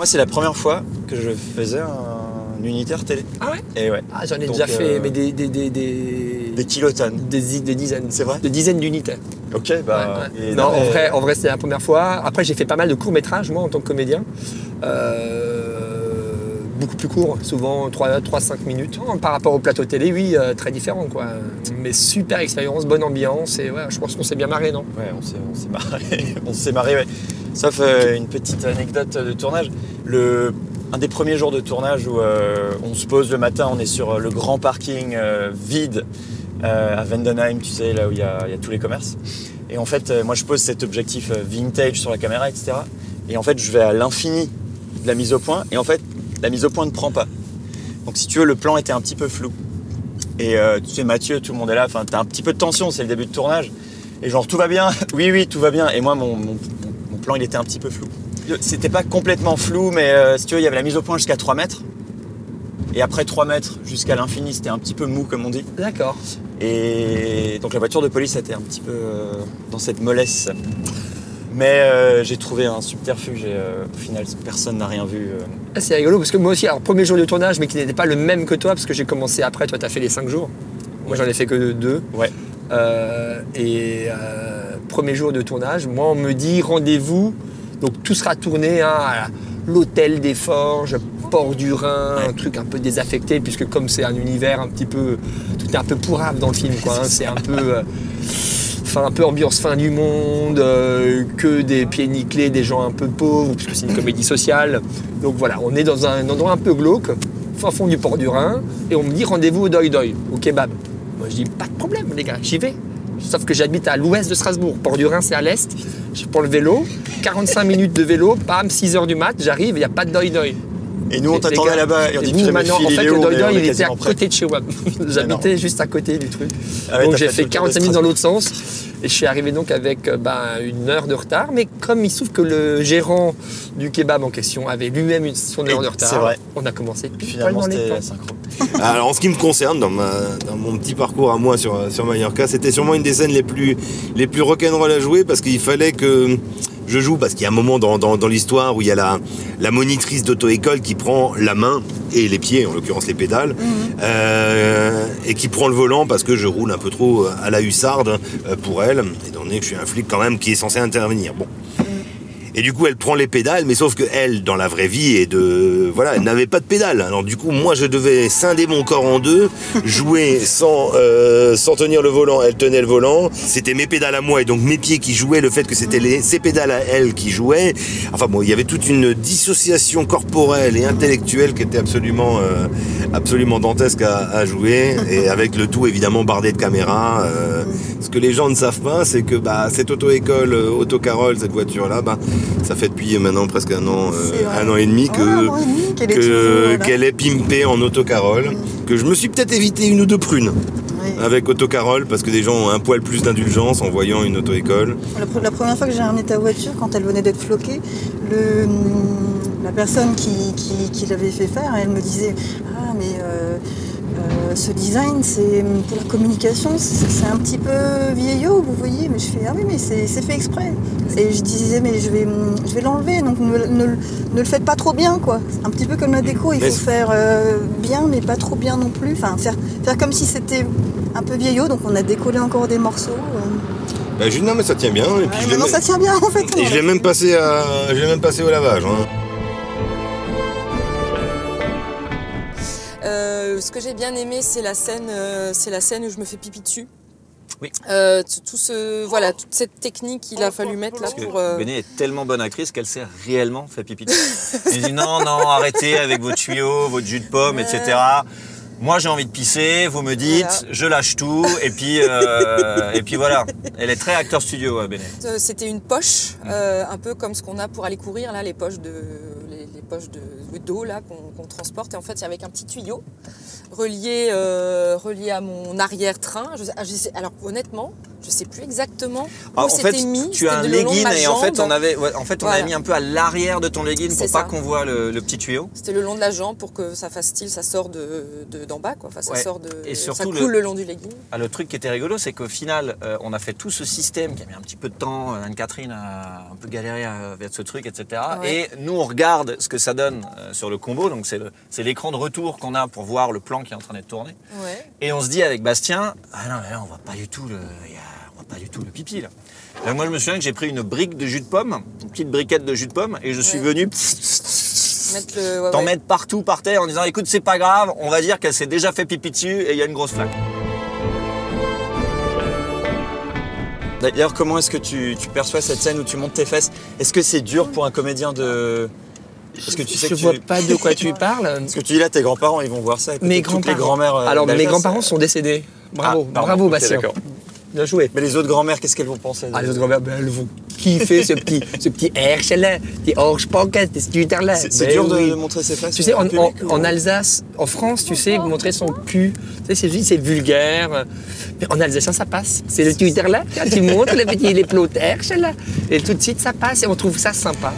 Moi, c'est la première fois que je faisais un unitaire télé. Ah ouais? Et ouais. Ah, j'en ai déjà fait, mais des kilotonnes. Des dizaines. C'est vrai? De dizaines d'unités. Ok, bah... Ouais. Non, en vrai, c'était la première fois. Après, j'ai fait pas mal de courts-métrages, moi, en tant que comédien. Beaucoup plus court, souvent 3-5 minutes. Par rapport au plateau télé, oui, très différent, quoi. Mais super expérience, bonne ambiance, et ouais, je pense qu'on s'est bien marré, non? Ouais, on s'est marré. On s'est marré, ouais. Sauf une petite anecdote de tournage. Un des premiers jours de tournage où on se pose le matin, on est sur le grand parking vide à Vendenheim, tu sais, là où il y a tous les commerces. Et en fait, moi, je pose cet objectif vintage sur la caméra, etc. Et en fait, je vais à l'infini de la mise au point. Et en fait, la mise au point ne prend pas. Donc si tu veux, le plan était un petit peu flou. Et tu sais, Mathieu, tout le monde est là, enfin, t'as un petit peu de tension, c'est le début de tournage. Et genre, tout va bien, oui, tout va bien. Et moi, mon plan, il était un petit peu flou. C'était pas complètement flou, mais si tu veux, il y avait la mise au point jusqu'à 3 mètres. Et après 3 mètres jusqu'à l'infini, c'était un petit peu mou, comme on dit. D'accord. Et donc la voiture de police était un petit peu dans cette mollesse. Mais j'ai trouvé un subterfuge et au final, personne n'a rien vu. Ah, c'est rigolo parce que moi aussi, alors premier jour de tournage, mais qui n'était pas le même que toi, parce que j'ai commencé après, toi tu as fait les 5 jours. Moi j'en ai fait que 2. Ouais. Premier jour de tournage, moi on me dit rendez-vous, donc tout sera tourné à l'hôtel des Forges, Port du Rhin, un truc un peu désaffecté, puisque comme c'est un univers un petit peu, tout est un peu pourrave dans le film, quoi. C'est un peu... un peu ambiance fin du monde, que des pieds nickelés, des gens un peu pauvres, puisque c'est une comédie sociale. Donc voilà, on est dans un endroit un peu glauque, fin fond du Port du Rhin, et on me dit rendez-vous au Doi Doi, au kebab. Moi je dis pas de problème les gars, j'y vais. Sauf que j'habite à l'ouest de Strasbourg, Port du Rhin c'est à l'est, je prends le vélo, 45 minutes de vélo, bam, 6h du mat, j'arrive, il n'y a pas de Doi Doi. Et nous on t'attendait là-bas et on dit nous, maintenant, en fait, le Doi Doi il était à prêt. côté de chez moi. J'habitais juste à côté du truc. Ah ouais, donc j'ai fait 45 minutes dans l'autre sens. Et je suis arrivé donc avec 1 heure de retard. Mais comme il se trouve que le gérant du kebab en question avait lui-même son heure de retard, vrai. On a commencé pile Finalement dans les c'était temps. synchro. Alors en ce qui me concerne, dans mon petit parcours à moi sur Mallorca, c'était sûrement une des scènes les plus rock'n'roll à jouer parce qu'il fallait que je joue, parce qu'il y a un moment dans l'histoire où il y a la monitrice d'auto-école qui prend la main et les pieds, en l'occurrence les pédales, et qui prend le volant parce que je roule un peu trop à la hussarde pour elle, étant donné que je suis un flic quand même qui est censé intervenir. Bon. Et du coup, elle prend les pédales, mais sauf que elle, dans la vraie vie, elle n'avait pas de pédales. Alors du coup, moi, je devais scinder mon corps en deux, jouer sans tenir le volant. Elle tenait le volant. C'était mes pédales à moi et donc mes pieds qui jouaient. Le fait que c'était ses pédales à elle qui jouaient. Enfin bon, il y avait toute une dissociation corporelle et intellectuelle qui était absolument dantesque à jouer. Et avec le tout évidemment bardé de caméras. Ce que les gens ne savent pas, c'est que cette auto-école, Autocarole, cette voiture-là, ça fait depuis maintenant presque un an et demi qu'elle est pimpée en autocarole, que je me suis peut-être évité 1 ou 2 prunes avec autocarole parce que des gens ont un poil plus d'indulgence en voyant une auto-école. La première fois que j'ai ramené ta voiture, quand elle venait d'être floquée, la personne qui l'avait fait faire, elle me disait « Ah mais ce design, c'est pour la communication, c'est un petit peu vieillot, vous voyez ?» Mais je fais « Ah oui, mais c'est fait exprès. » Et je disais « Mais je vais l'enlever, donc ne le faites pas trop bien, quoi. » Un petit peu comme la déco, il faut faire bien, mais pas trop bien non plus. Enfin, faire comme si c'était un peu vieillot, donc on a décollé encore des morceaux. Non, mais ça tient bien. Et puis maintenant, ça tient bien, en fait. Et je l'ai même passé au lavage. Ce que j'ai bien aimé, c'est la scène où je me fais pipi dessus. Oui. Toute cette technique qu'il a fallu mettre là pour. Béné est tellement bonne actrice qu'elle s'est réellement fait pipi dessus. Elle dit non, arrêtez avec vos tuyaux, votre jus de pomme, etc. Moi j'ai envie de pisser, vous me dites, voilà. Je lâche tout et puis voilà. Elle est très acteur studio, Béné. C'était une poche, un peu comme ce qu'on a pour aller courir là, les poches d'eau là qu'on transporte. Et en fait, c'est avec un petit tuyau relié à mon arrière-train. Alors honnêtement, je je sais plus exactement Ah, où en c'était fait, mis. tu as un c'était le long de legging ma et en fait, jambe. on avait Voilà. mis un peu à l'arrière de ton legging pour C'est pas ça. qu'on voit le petit tuyau. C'était le long de la jambe pour que ça fasse style, ça sort d'en bas, quoi. Enfin, ça Ouais. sort de. Et ça surtout coule le long du legging. Ah, le truc qui était rigolo, c'est qu'au final, on a fait tout ce système qui a mis un petit peu de temps. Anne-Catherine a un peu galéré avec ce truc, etc. Ouais. Et nous, on regarde ce que ça donne sur le combo. Donc, c'est l'écran de retour qu'on a pour voir le plan qui est en train d'être tourné. Ouais. Et on se dit avec Bastien, ah non, mais là, on voit pas du tout le pipi, là. Donc, moi, je me souviens que j'ai pris une brique de jus de pomme, une petite briquette de jus de pomme, et je suis Ouais. venu Mettre le. Ouais, t'en ouais. mettre partout par terre en disant, écoute, c'est pas grave, on va dire qu'elle s'est déjà fait pipi dessus et il y a une grosse flaque. D'ailleurs, comment est-ce que tu perçois cette scène où tu montes tes fesses? Est-ce que c'est dur pour un comédien de... Parce que tu sais Je que vois pas de quoi tu parles. Parce que tu dis là, tes grands-parents, ils vont voir ça. Et Mes peut-être toutes les grands-parents. grand-mères. Alors, mes d'Alsace, grands-parents sont décédés. Bravo, Ah, pardon, bravo ok, Bastien. d'accord. Bien joué. Mais les autres grand-mères, qu'est-ce qu'elles vont penser Ah, les autres grand-mères, ben, elles vont kiffer ce petit Herschel-là, petit Orspocket, ce tuteur-là. C'est Ben dur oui. de montrer ses fesses. Tu sais, en public, ou- en Alsace, en France, tu sais, montrer son cul, tu sais, c'est vulgaire. Mais en alsacien, ça passe. C'est le tuteur-là, tu montres les plots Herschel, là. Et tout de suite, ça passe et on trouve ça sympa.